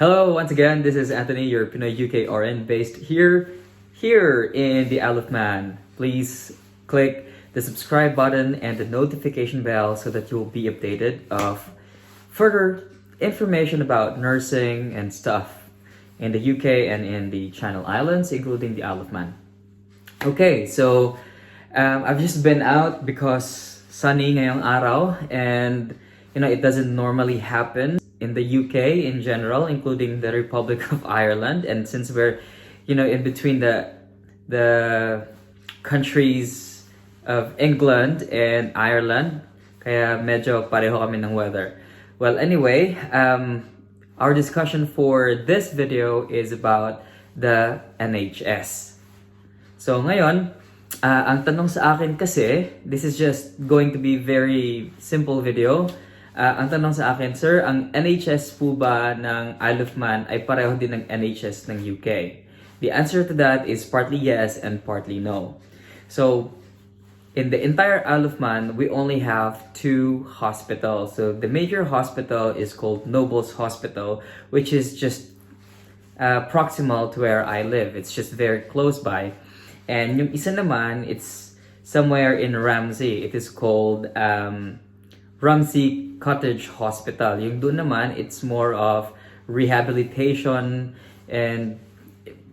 Hello, once again, this is Anthony, your Pinoy UK RN based here in the Isle of Man. Please click the subscribe button and the notification bell so that you'll be updated of further information about nursing and stuff in the UK and in the Channel Islands, including the Isle of Man. Okay, so I've just been out because sunny ngayong araw, and it doesn't normally happen in the UK in general, including the Republic of Ireland. And since we're in between the countries of England and Ireland, kaya medyo pareho kami ng weather. Well, anyway, our discussion for this video is about the NHS. So ngayon, ang tanong sa akin kasi, this is just going to be very simple video. Ang tanong sa akin, sir, ang NHS po ba ng Isle of Man ay pareho din ng NHS ng UK? The answer to that is partly yes and partly no. So, in the entire Isle of Man, we only have 2 hospitals. So, the major hospital is called Nobles Hospital, which is just proximal to where I live. It's just very close by. And yung isa naman, it's somewhere in Ramsey. It is called Ramsey Cottage Hospital. Yung doon naman, it's more of rehabilitation and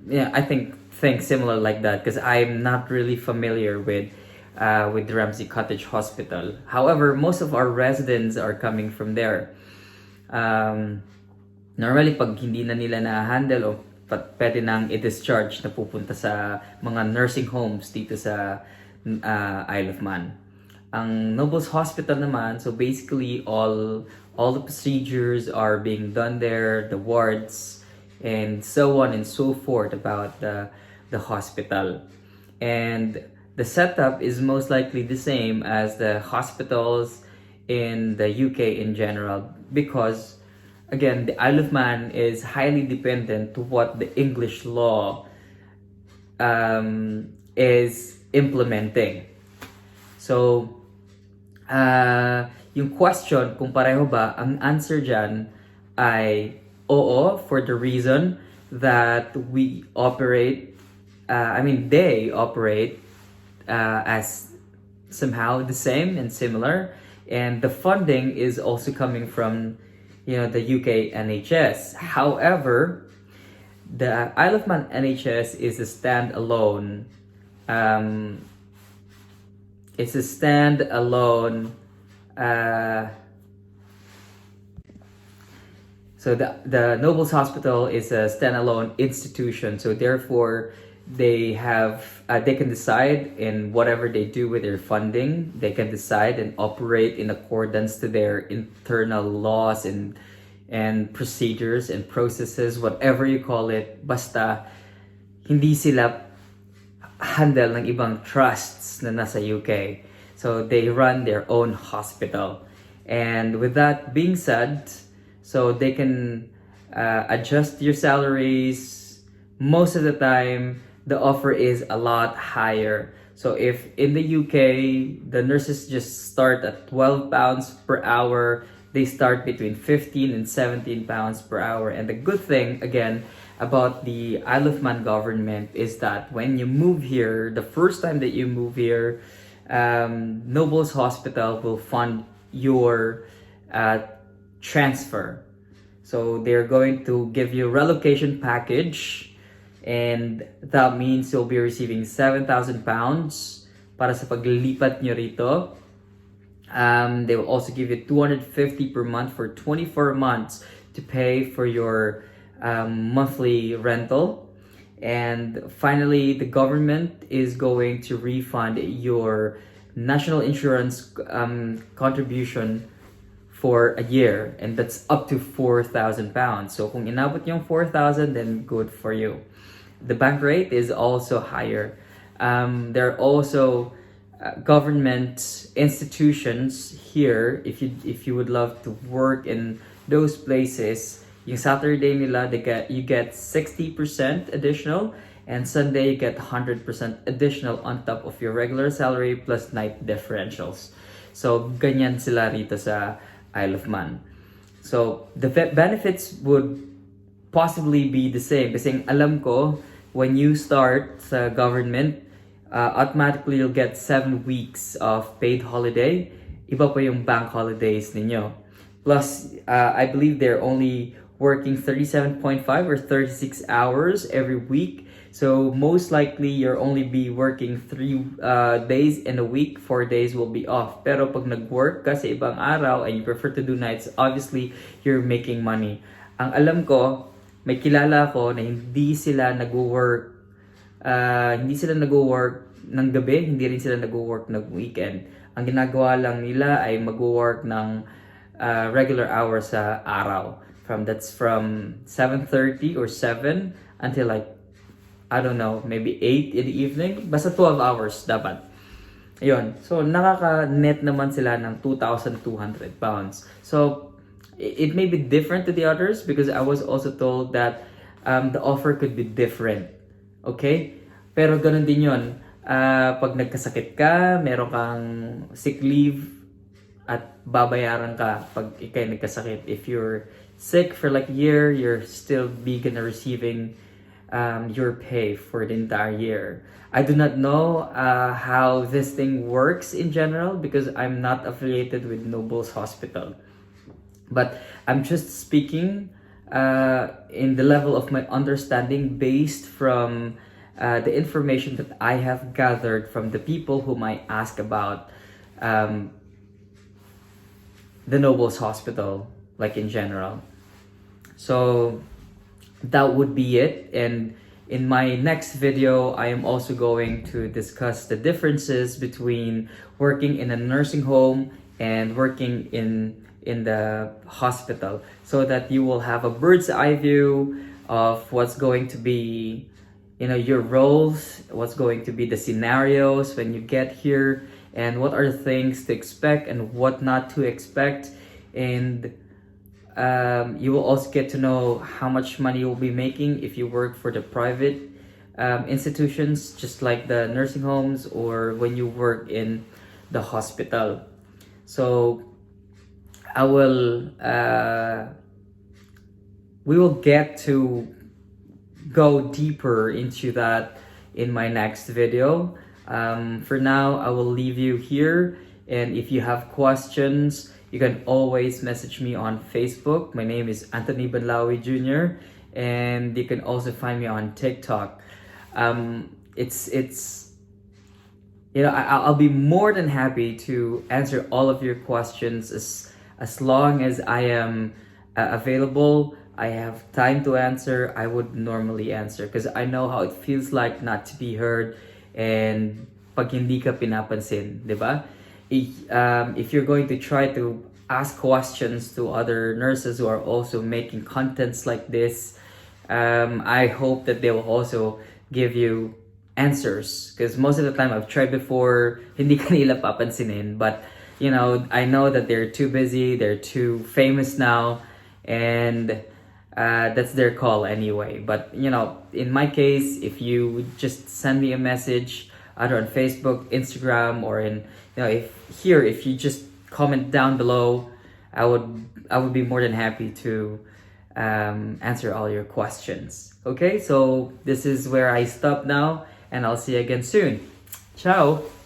I think similar like that, because I'm not really familiar with the Ramsey Cottage Hospital. However, most of our residents are coming from there. Normally, pag hindi na nila na-handle o pwede nang i-discharge na pupunta sa mga nursing homes dito sa Isle of Man. Ang Nobles Hospital naman, so basically all the procedures are being done there, the wards, and so on and so forth about the hospital. And the setup is most likely the same as the hospitals in the UK in general, because again, the Isle of Man is highly dependent to what the English law is implementing. So, yung question kung pareho ba, ang answer dyan ay oo, for the reason that we operate, they operate as somehow the same and similar, and the funding is also coming from the UK NHS. However, the Isle of Man NHS is a standalone. It's a standalone. So the Nobles Hospital is a standalone institution. So therefore, they can decide in whatever they do with their funding. They can decide and operate in accordance to their internal laws and procedures and processes, whatever you call it. Basta hindi sila handle ng ibang trusts na nasa UK. So they run their own hospital. And with that being said, so they can adjust your salaries. Most of the time, the offer is a lot higher. So if in the UK, the nurses just start at £12 per hour, they start between 15 and 17 pounds per hour. And the good thing, again, about the Isle of Man government is that when you move here, the first time that you move here, Nobles Hospital will fund your transfer. So they're going to give you a relocation package, and that means you'll be receiving £7,000 para sa paglipat nyo rito. They will also give you $250 per month for 24 months to pay for your monthly rental. And finally, the government is going to refund your national insurance contribution for a year, and that's up to £4,000. So kung inabot yung 4,000, then good for you. The bank rate is also higher. There are also government institutions here. If you would love to work in those places, yung Saturday nila, you get 60% additional, and Sunday you get 100% additional on top of your regular salary plus night differentials. So ganyan sila rito sa Isle of Man. So the benefits would possibly be the same. Kasi alam ko, when you start sa government, automatically you'll get 7 weeks of paid holiday. Iba pa yung bank holidays ninyo. Plus, I believe they're only working 37.5 or 36 hours every week. So most likely you'll only be working 3 days in a week, 4 days will be off. Pero pag nag-work ka sa ibang araw and you prefer to do nights, obviously you're making money. Ang alam ko, may kilala ko na hindi sila nag-work ng gabi, hindi rin sila nag-work ng weekend. Ang ginagawa lang nila ay mag-work ng regular hours sa araw. That's from 7:30 or 7 until like, I don't know, maybe 8 in the evening. Basta 12 hours dapat. Ayun. So, nakaka-net naman sila ng 2,200 pounds. So, it may be different to the others because I was also told that the offer could be different. Okay? Pero ganun din yun. Pag nagkasakit ka, meron kang sick leave at babayaran ka pag ikay nagkasakit. If you're sick for like a year, you're still be gonna receiving your pay for the entire year. I do not know how this thing works in general because I'm not affiliated with Noble's Hospital. But I'm just speaking in the level of my understanding based from the information that I have gathered from the people whom I ask about the Noble's Hospital, like in general. So that would be it. And in my next video, I am also going to discuss the differences between working in a nursing home and working in the hospital, so that you will have a bird's eye view of what's going to be, your roles, what's going to be the scenarios when you get here, and what are the things to expect and what not to expect. And you will also get to know how much money you'll be making if you work for the private institutions, just like the nursing homes, or when you work in the hospital. So we will get to go deeper into that in my next video. For now, I will leave you here, and if you have questions, you can always message me on Facebook. My name is Anthony Banlawi Jr. and you can also find me on TikTok. I'll be more than happy to answer all of your questions as long as I am available. I have time to answer. I would normally answer because I know how it feels like not to be heard and pag hindi ka pinapansin, di ba? If you're going to try to ask questions to other nurses who are also making contents like this, I hope that they will also give you answers, because most of the time I've tried before, hindi ka nila papansinin, but I know that they're too busy, they're too famous now, and that's their call anyway. But in my case, if you just send me a message either on Facebook, Instagram, or if you just comment down below, I would be more than happy to answer all your questions. Okay, so this is where I stop now, and I'll see you again soon. Ciao.